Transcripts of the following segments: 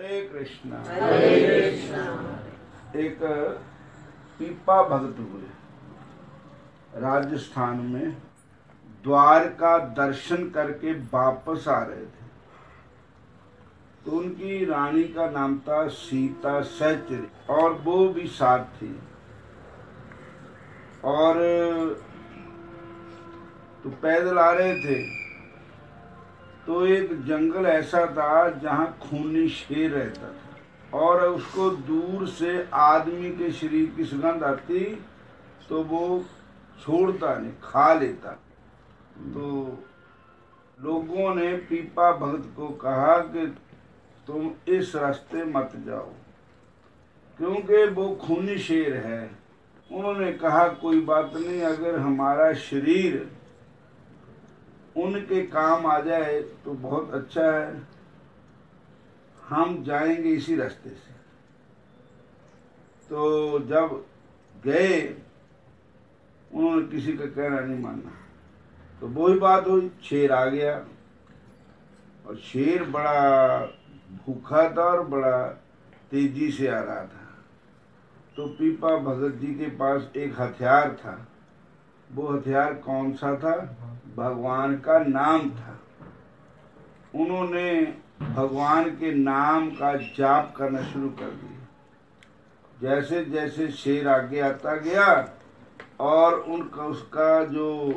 हरे कृष्णा। हरे कृष्णा। एक पीपा भक्त हुए राजस्थान में, द्वारका दर्शन करके वापस आ रहे थे। तो उनकी रानी का नाम था सीता सहचरी और वो भी साथ थी। और तो पैदल आ रहे थे तो एक जंगल ऐसा था जहाँ खूनी शेर रहता था और उसको दूर से आदमी के शरीर की सुगंध आती तो वो छोड़ता नहीं, खा लेता। तो लोगों ने पीपा भक्त को कहा कि तुम इस रास्ते मत जाओ क्योंकि वो खूनी शेर है। उन्होंने कहा कोई बात नहीं, अगर हमारा शरीर उनके काम आ जाए तो बहुत अच्छा है, हम जाएंगे इसी रास्ते से। तो जब गए उन्होंने किसी का कहना नहीं माना, तो वही बात हुई, शेर आ गया और शेर बड़ा भूखा था और बड़ा तेजी से आ रहा था। तो पीपा भगत जी के पास एक हथियार था। वो हथियार कौन सा था? भगवान का नाम था। उन्होंने भगवान के नाम का जाप करना शुरू कर दिया। जैसे जैसे शेर आगे आता गया और उनका उसका जो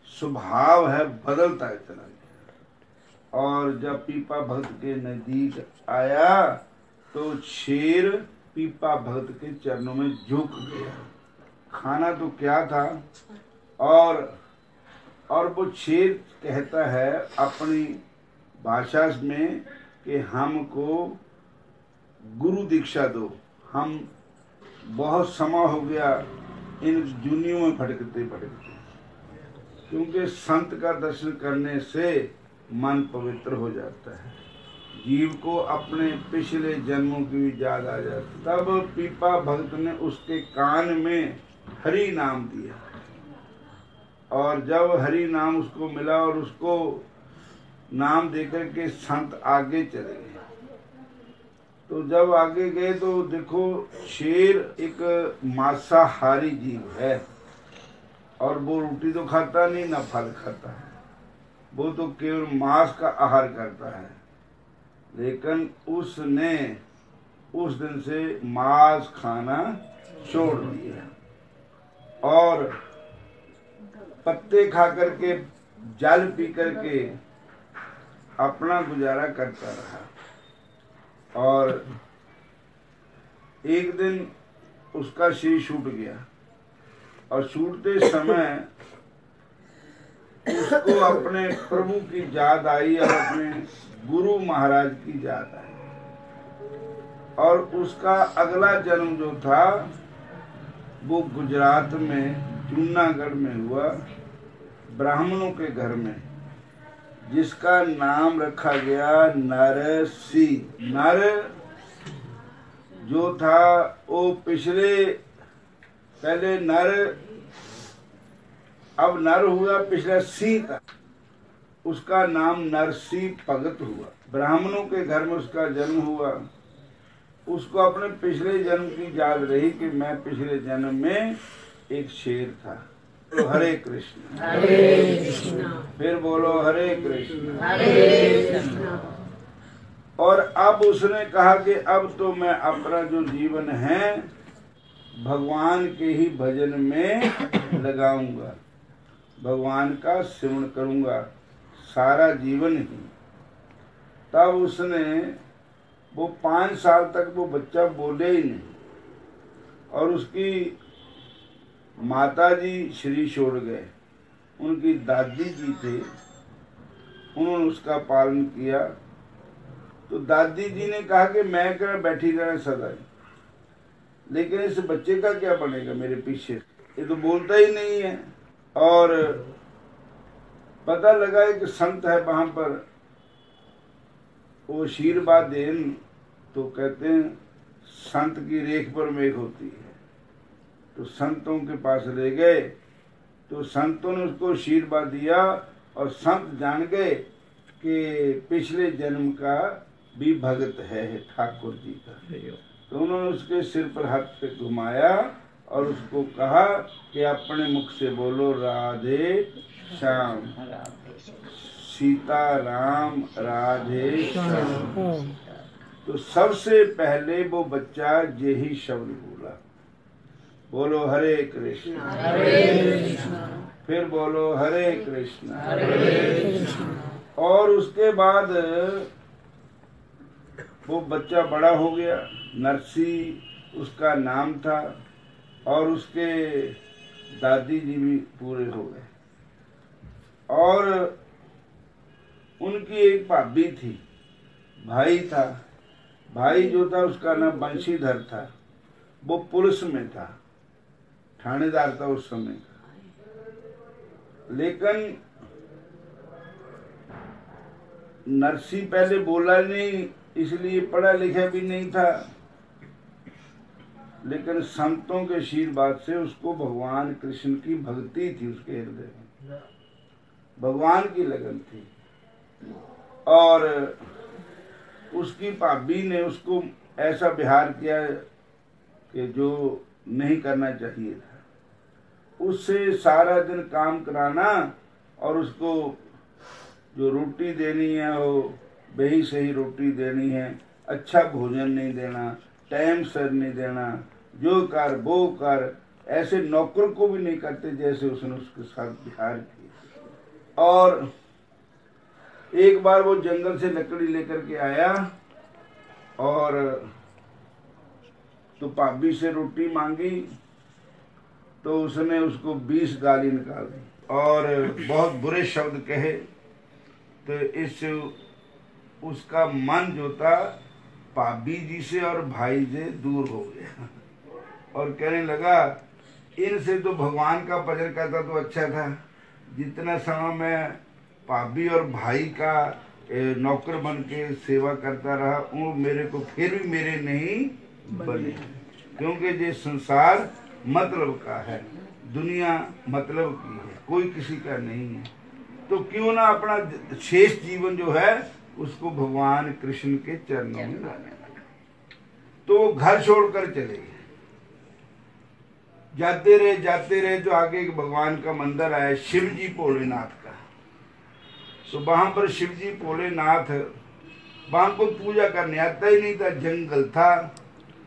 स्वभाव है बदलता चला गया। और जब पीपा भक्त के नजदीक आया तो शेर पीपा भक्त के चरणों में झुक गया। खाना तो क्या था। और वो शेर कहता है अपनी भाषा में कि हमको गुरु दीक्षा दो, हम बहुत समय हो गया इन दुनियों में भटकते भटकते। क्योंकि संत का दर्शन करने से मन पवित्र हो जाता है, जीव को अपने पिछले जन्मों की भी याद आ जाती। तब पीपा भक्त ने उसके कान में हरि नाम दिया और जब हरि नाम उसको मिला और उसको नाम देकर के संत आगे चले गए। तो जब आगे गए तो देखो शेर एक मांसाहारी जीव है और वो रोटी तो खाता नहीं ना फल खाता है, वो तो केवल मांस का आहार करता है। लेकिन उसने उस दिन से मांस खाना छोड़ दिया और पत्ते खा करके जल पी करके अपना गुजारा करता रहा। और एक दिन उसका शरीर छूट गया और छूटते समय उसको अपने प्रभु की याद आई और अपने गुरु महाराज की याद आई। और उसका अगला जन्म जो था वो गुजरात में जूनागढ़ में हुआ, ब्राह्मणों के घर में, जिसका नाम रखा गया नरसिंह। नर जो था वो पहले नर, अब नर हुआ, पिछला सिंह था, उसका नाम नरसिंह भगत हुआ। ब्राह्मणों के घर में उसका जन्म हुआ। उसको अपने पिछले जन्म की याद रही कि मैं पिछले जन्म में एक शेर था। तो हरे कृष्ण। हरे कृष्णा। फिर बोलो हरे कृष्ण। हरे कृष्णा। और अब उसने कहा कि अब तो मैं अपना जो जीवन है भगवान के ही भजन में लगाऊंगा, भगवान का सिमरण करूंगा सारा जीवन ही। तब उसने वो 5 साल तक वो बच्चा बोले ही नहीं और उसकी माताजी शरीर छोड़ गए। उनकी दादी जी थे, उन्होंने उसका पालन किया। तो दादी जी ने कहा कि मैं क्या बैठी रहना सदा, लेकिन इस बच्चे का क्या बनेगा मेरे पीछे, ये तो बोलता ही नहीं है। और पता लगा कि संत है वहां पर, वो आशीर्वाद देन तो कहते हैं संत की रेख पर मेघ होती है। तो संतों के पास ले गए तो संतों ने उसको आशीर्वाद दिया और संत जान गए कि पिछले जन्म का भी भगत है ठाकुर जी का। तो उन्होंने उसके सिर पर हाथ पे घुमाया और उसको कहा कि अपने मुख से बोलो राधे श्याम, सीता राम राधे श्याम। तो सबसे पहले वो बच्चा यही शब्द बोला, बोलो हरे कृष्ण हरे कृष्ण, फिर बोलो हरे कृष्ण हरे कृष्ण। और उसके बाद वो बच्चा बड़ा हो गया, नरसी उसका नाम था और उसके दादी जी भी पूरे हो गए। और उनकी एक भाभी थी, भाई था, भाई जो था उसका नाम बंशीधर था, वो पुलिस में था, थानेदार था उस समय का। लेकिन नरसी पहले बोला नहीं, इसलिए पढ़ा लिखा भी नहीं था, लेकिन संतों के आशीर्वाद से उसको भगवान कृष्ण की भक्ति थी, उसके हृदय में भगवान की लगन थी। और उसकी भाभी ने उसको ऐसा व्यवहार किया कि जो नहीं करना चाहिए था। उससे सारा दिन काम कराना और उसको जो रोटी देनी है वो वही सही रोटी देनी है, अच्छा भोजन नहीं देना, टाइम सर नहीं देना, जो कर वो कर, ऐसे नौकर को भी नहीं करते जैसे उसने उसके साथ व्यवहार किया। और एक बार वो जंगल से लकड़ी लेकर के आया और तो भाभी से रोटी मांगी, तो उसने उसको 20 गाली निकाल दी और बहुत बुरे शब्द कहे। तो इस उसका मन जो था भाभी जी से और भाई से दूर हो गया और कहने लगा इनसे तो भगवान का भजन करता तो अच्छा था, जितना समय मैं भाभी और भाई का नौकर बन के सेवा करता रहा वो मेरे को फिर भी मेरे नहीं बने, क्योंकि ये संसार मतलब का है, दुनिया मतलब की है, कोई किसी का नहीं है। तो क्यों ना अपना शेष जीवन जो है उसको भगवान कृष्ण के चरणों में डालें। तो वो घर छोड़कर चले गए, जाते रहे तो आगे एक भगवान का मंदिर आया शिव जी भोलेनाथ का। तो वहां पर शिव जी भोलेनाथ, वहां को पूजा करने आता ही नहीं था, जंगल था।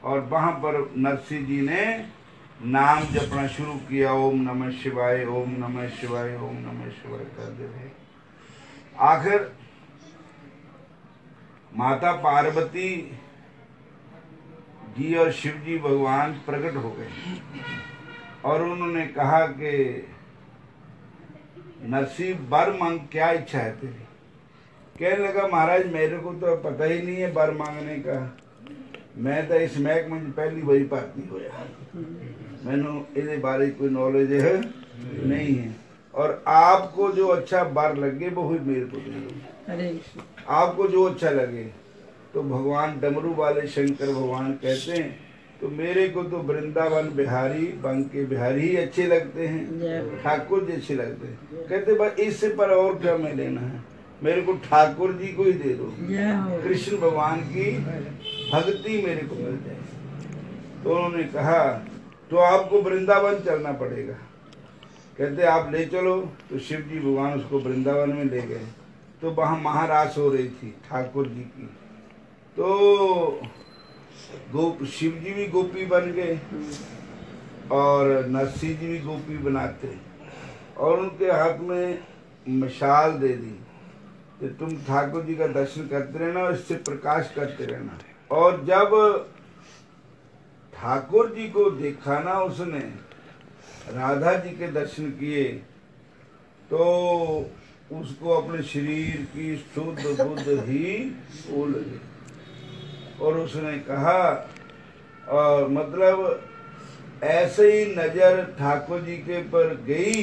और वहां पर नरसिंह जी ने नाम जपना शुरू किया, ओम नमः शिवाय ओम नमः शिवाय ओम नमः शिवाय करते रहे। आखिर माता पार्वती जी और शिव जी भगवान प्रकट हो गए और उन्होंने कहा कि नरसिंह वर मांग, क्या इच्छा है तेरी? कहने लगा महाराज मेरे को तो पता ही नहीं है वर मांगने का, मैं तो इस महकमे में पहली बारी भर्ती होया, मैनू इहदे बारे कोई नॉलेज है नहीं है, और आपको जो अच्छा वर लगे वो ही मेरे को दे दो, आपको जो अच्छा लगे। तो भगवान डमरू वाले शंकर भगवान कहते हैं तो मेरे को तो वृंदावन बिहारी बंके बिहारी ही अच्छे लगते हैं, ठाकुर जी अच्छे लगते हैं। कहते बस इससे पर और क्या मैं लेना है, मेरे को ठाकुर जी को ही दे दो, कृष्ण भगवान की भक्ति मेरे को मिल जाए। तो उन्होंने कहा तो आपको वृंदावन चलना पड़ेगा। कहते आप ले चलो। तो शिव जी भगवान उसको वृंदावन में ले गए। तो वहाँ महारास हो रही थी ठाकुर जी की। तो शिव जी भी गोपी बन गए और नरसिंह जी भी गोपी बनाते और उनके हाथ में मशाल दे दी कि तुम ठाकुर जी का दर्शन करते रहना और इससे प्रकाश करते रहना। और जब ठाकुर जी को देखा ना उसने, राधा जी के दर्शन किए, तो उसको अपने शरीर की शुद्ध बुद्ध ही हो लगी और उसने कहा, और मतलब ऐसे ही नजर ठाकुर जी के पर गई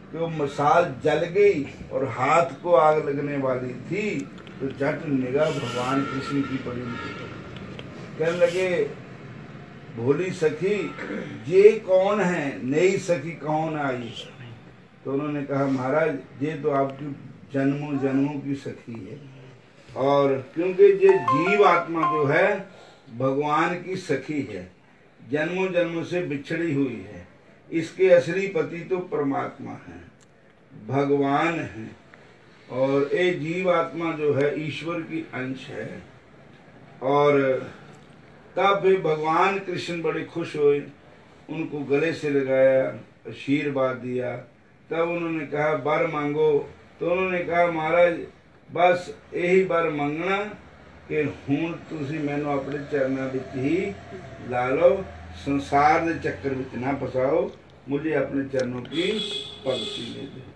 कि वो मसाल जल गई और हाथ को आग लगने वाली थी। तो झट निगाह भगवान कृष्ण की पड़ी। कहने लगे भोली सखी ये कौन है, नई सखी कौन आई? तो उन्होंने कहा महाराज ये तो आपकी जन्मों जन्मों की सखी है, और क्योंकि ये जीव आत्मा जो है भगवान की सखी है, जन्मों जन्मों से बिछड़ी हुई है, इसके असली पति तो परमात्मा है, भगवान है, और ये जीव आत्मा जो है ईश्वर की अंश है। और तब भी भगवान कृष्ण बड़े खुश हुए, उनको गले से लगाया, आशीर्वाद दिया। तब उन्होंने कहा वर मांगो, तो उन्होंने कहा महाराज बस यही वर मंगना कि हूँ तुसी मैनू अपने चरणों विच ही ला लो, संसार के चक्कर में ना फसाओ, मुझे अपने चरणों की भक्ति दे दो।